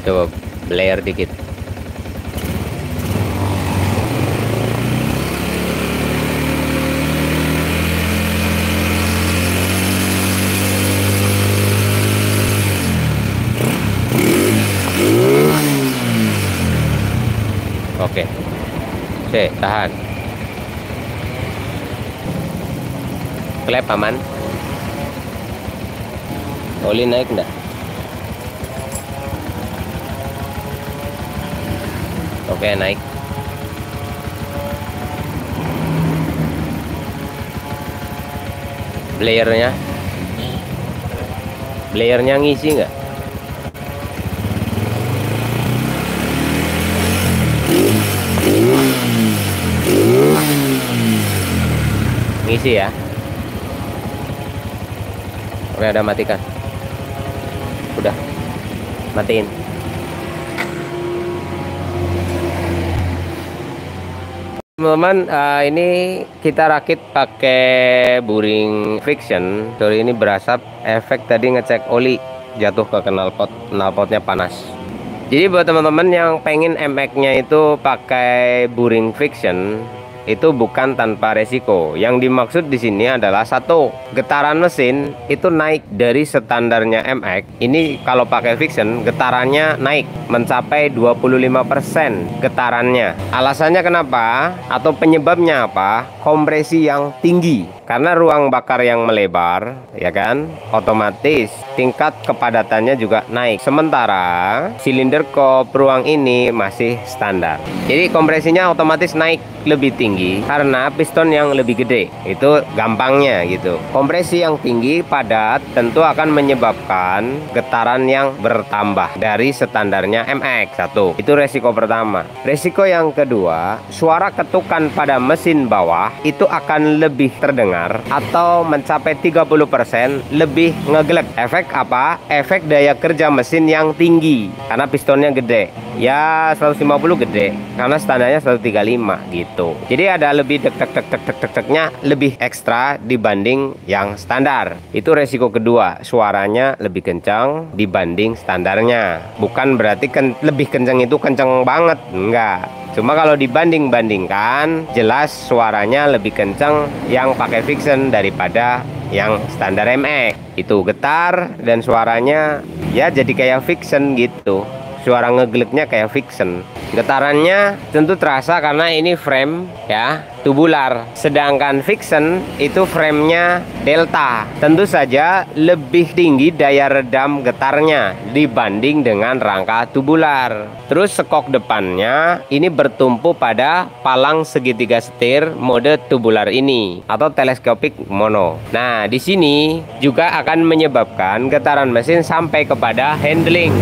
Coba layer dikit. Oke. Oke, tahan. Klep aman. Oli naik enggak? Oke, naik. Blayernya ngisi nggak? Ngisi ya. Oke, udah matikan. Udah matiin. Teman-teman, ini kita rakit pakai buring friction. Sorry, ini berasap. Efek tadi ngecek oli jatuh ke knalpotnya panas. Jadi buat teman-teman yang pengen MX-nya itu pakai buring friction, itu bukan tanpa resiko. Yang dimaksud di sini adalah satu, getaran mesin itu naik dari standarnya MX. Ini kalau pakai friction getarannya naik mencapai 25% getarannya. Alasannya kenapa atau penyebabnya apa? Kompresi yang tinggi. Karena ruang bakar yang melebar, ya kan, otomatis tingkat kepadatannya juga naik. Sementara silinder kop ruang ini masih standar. Jadi kompresinya otomatis naik lebih tinggi karena piston yang lebih gede. Itu gampangnya gitu. Kompresi yang tinggi padat tentu akan menyebabkan getaran yang bertambah dari standarnya MX. Satu, itu resiko pertama. Resiko yang kedua, suara ketukan pada mesin bawah itu akan lebih terdengar atau mencapai 30% lebih ngegelek. Efek apa? Efek daya kerja mesin yang tinggi karena pistonnya gede. Ya 150 gede karena standarnya 135 gitu. Jadi ada lebih dek-dek-dek-dek-dek-deknya lebih ekstra dibanding yang standar. Itu resiko kedua, suaranya lebih kencang dibanding standarnya. Bukan berarti lebih kencang itu kencang banget, enggak. Cuma kalau dibanding-bandingkan, jelas suaranya lebih kencang yang pakai friction daripada yang standar MX. Itu getar dan suaranya ya jadi kayak friction gitu. Suara ngegeleknya kayak friction. Getarannya tentu terasa karena ini frame ya tubular, sedangkan friction itu framenya delta. Tentu saja lebih tinggi daya redam getarnya dibanding dengan rangka tubular. Terus sekok depannya ini bertumpu pada palang segitiga setir mode tubular ini atau teleskopik mono. Nah, di sini juga akan menyebabkan getaran mesin sampai kepada handling,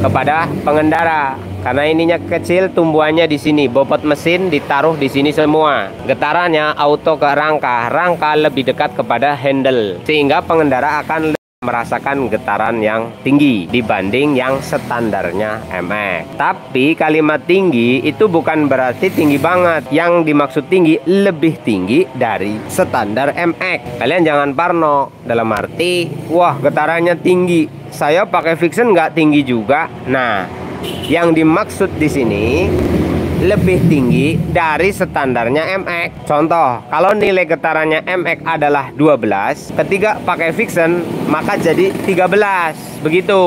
kepada pengendara, karena ininya kecil, tumbuhannya di sini, bobot mesin ditaruh di sini semua. Getarannya auto ke rangka lebih dekat kepada handle, sehingga pengendara akan merasakan getaran yang tinggi dibanding yang standarnya MX. Tapi kalimat tinggi itu bukan berarti tinggi banget. Yang dimaksud tinggi lebih tinggi dari standar MX. Kalian jangan parno dalam arti wah getarannya tinggi, saya pakai friction nggak tinggi juga. Nah, yang dimaksud di sini lebih tinggi dari standarnya MX. Contoh, kalau nilai getarannya MX adalah 12, ketika pakai friction maka jadi 13. Begitu.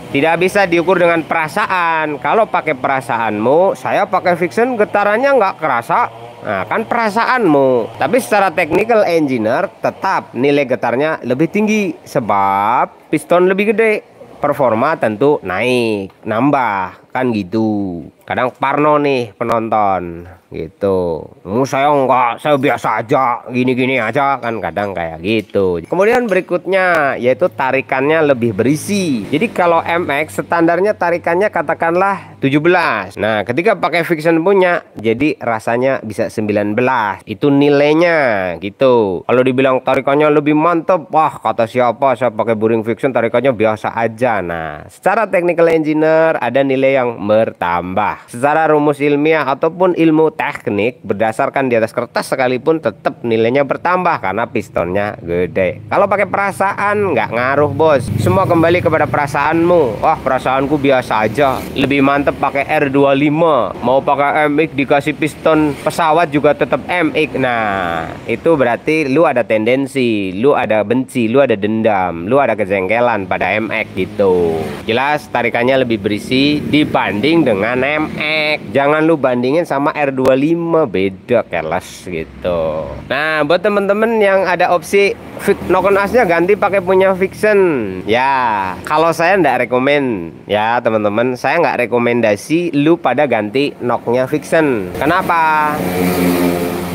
Tidak bisa diukur dengan perasaan. Kalau pakai perasaanmu, saya pakai friction getarannya nggak kerasa. Nah, kan perasaanmu. Tapi secara technical engineer tetap nilai getarnya lebih tinggi sebab piston lebih gede. Performa tentu naik, nambah, kan gitu. Kadang parno nih penonton gitu. Saya enggak, saya biasa aja, gini-gini aja, kan kadang kayak gitu. Kemudian berikutnya yaitu tarikannya lebih berisi. Jadi kalau MX standarnya tarikannya katakanlah 17. Nah, ketika pakai friction punya jadi rasanya bisa 19. Itu nilainya gitu. Kalau dibilang tarikannya lebih mantap, wah kata siapa saya pakai buring friction tarikannya biasa aja. Nah, secara technical engineer ada nilai yang bertambah. bertambah. Secara rumus ilmiah ataupun ilmu teknik berdasarkan di atas kertas sekalipun tetap nilainya bertambah karena pistonnya gede. Kalau pakai perasaan nggak ngaruh bos, semua kembali kepada perasaanmu. Wah perasaanku biasa aja, lebih mantep pakai R25, mau pakai MX dikasih piston pesawat juga tetap MX. Nah itu berarti lu ada tendensi, lu ada benci, lu ada dendam, lu ada kejengkelan pada MX gitu. Jelas tarikannya lebih berisi dibanding dengan MX. Jangan lu bandingin sama R25, beda kelas gitu. Nah buat temen-temen yang ada opsi knock on asnya ganti pakai punya Vixen, ya kalau saya nggak rekomen ya teman-teman, saya nggak rekomendasi lu pada ganti knocknya Vixen. Kenapa?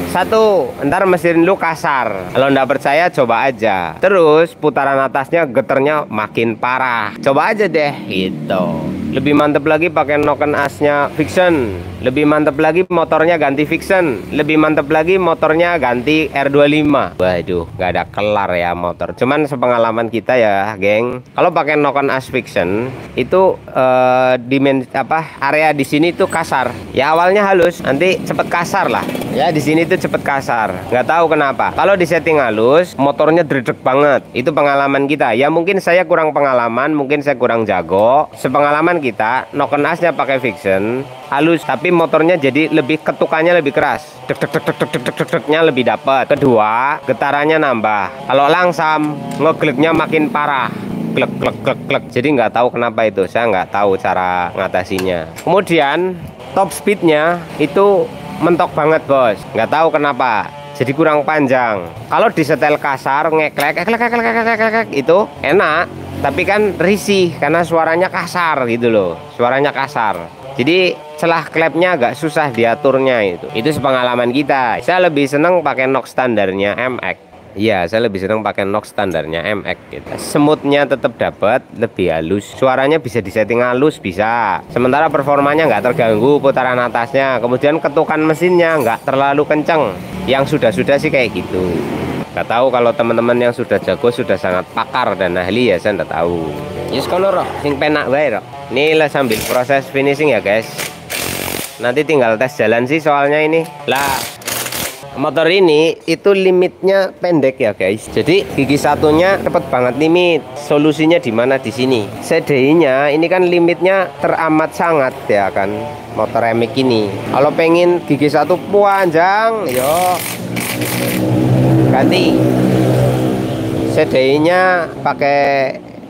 Satu, ntar mesin lu kasar. Kalau nggak percaya coba aja. Terus putaran atasnya geternya makin parah. Coba aja deh gitu. Lebih mantep lagi pakai knock-on asnya Vixen. Lebih mantep lagi motornya ganti Vixen. Lebih mantep lagi motornya ganti R25. Waduh, nggak ada kelar ya motor. Cuman sepengalaman kita ya, geng. Kalau pakai knock-on as Vixen itu area di sini tuh kasar. Ya awalnya halus, nanti cepet kasar lah. Ya di sini tuh cepet kasar. Nggak tahu kenapa. Kalau di setting halus, motornya dredeg banget. Itu pengalaman kita. Ya mungkin saya kurang pengalaman, mungkin saya kurang jago. Sepengalaman kita, knock-on asnya pakai Vixen halus, tapi motornya jadi lebih ketukannya lebih keras, deg-deg-deg-deg-deg-deg-degnya lebih dapat. Kedua, getarannya nambah. Kalau langsam, ngegleknya makin parah, glek glek glek glek. Jadi nggak tahu kenapa itu, saya nggak tahu cara ngatasinya. Kemudian top speednya itu mentok banget bos, nggak tahu kenapa. Jadi kurang panjang. Kalau disetel kasar, ngeklek itu enak, tapi kan risih karena suaranya kasar gitu loh, suaranya kasar. Jadi celah klepnya agak susah diaturnya itu. Itu sepengalaman kita. Saya lebih seneng pakai knock standarnya MX. Iya, saya lebih seneng pakai knock standarnya MX gitu. Semutnya tetap dapat, lebih halus. Suaranya bisa disetting halus, bisa. Sementara performanya nggak terganggu putaran atasnya. Kemudian ketukan mesinnya nggak terlalu kenceng. Yang sudah-sudah sih kayak gitu. Nggak tahu kalau teman-teman yang sudah jago, sudah sangat pakar dan ahli ya, saya nggak tahu. Yes kono roh, sing penak wae roh. Ini lah sambil proses finishing ya guys. Nanti tinggal tes jalan sih soalnya ini. Lah, motor ini itu limitnya pendek ya guys. Jadi gigi satunya cepet banget limit. Solusinya di mana? Di sini. CDI-nya ini kan limitnya teramat sangat ya kan. Motor MX ini. Kalau pengen gigi satu panjang, yo ganti. CDI-nya pakai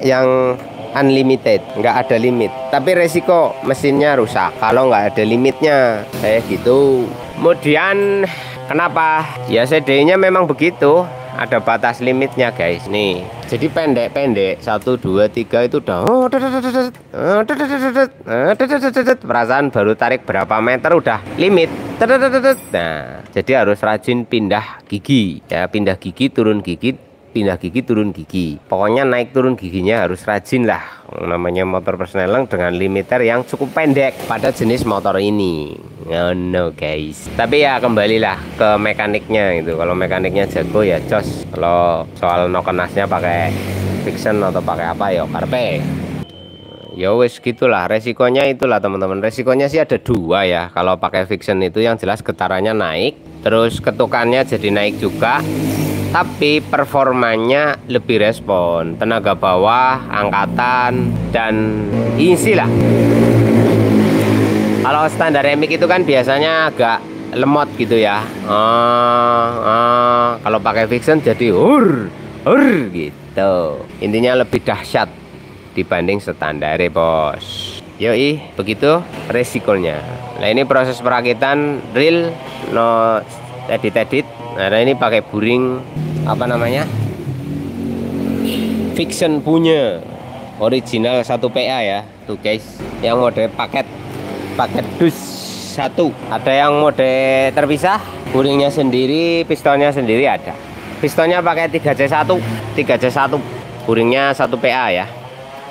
yang unlimited, nggak ada limit. Tapi resiko mesinnya rusak kalau nggak ada limitnya, kayak gitu. Kemudian kenapa? Ya CDI-nya memang begitu, ada batas limitnya guys. Nih, jadi pendek-pendek 1, 2, 3 itu udah perasaan baru tarik berapa meter udah limit. Nah, jadi harus rajin pindah gigi ya, pindah gigi turun gigi, pindah gigi turun gigi. Pokoknya naik turun giginya harus rajin lah. Namanya motor persneleng dengan limiter yang cukup pendek pada jenis motor ini. No guys. Tapi ya kembalilah ke mekaniknya itu. Kalau mekaniknya jago ya jos. Kalau soal knock-on asnya pakai Vixen atau pakai apa ya karpe. Ya wes gitulah, resikonya itulah teman-teman. Resikonya sih ada dua ya. Kalau pakai Vixen itu yang jelas getarannya naik, terus ketukannya jadi naik juga. Tapi performanya lebih respon, tenaga bawah, angkatan, dan isi lah. Kalau standar MX itu kan biasanya agak lemot gitu ya. Kalau pakai Vixen jadi hur gitu. Intinya lebih dahsyat dibanding standar bos. Yoi, begitu resikonya. Nah ini proses perakitan real, no edit. Nah ini pakai buring apa namanya, Vixen punya original 1 PA ya tuh guys, yang mode paket dus 1. Ada yang mode terpisah, buringnya sendiri, pistonnya sendiri ada. Pistonnya pakai 3C1 buringnya 1 PA ya,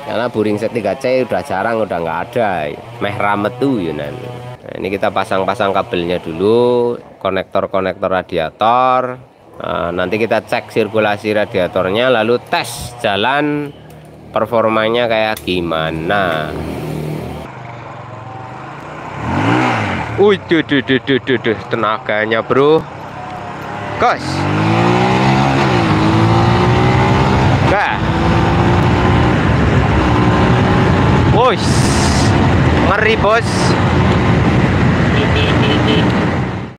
karena buring 3C udah jarang, udah nggak ada, meh ramet tuh Yunan. Nah, ini kita pasang kabelnya dulu, konektor radiator. Nah, nanti kita cek sirkulasi radiatornya, lalu tes jalan performanya kayak gimana. Wih, duh, tenaganya bro, kos. Nah, wih, ngeri bos.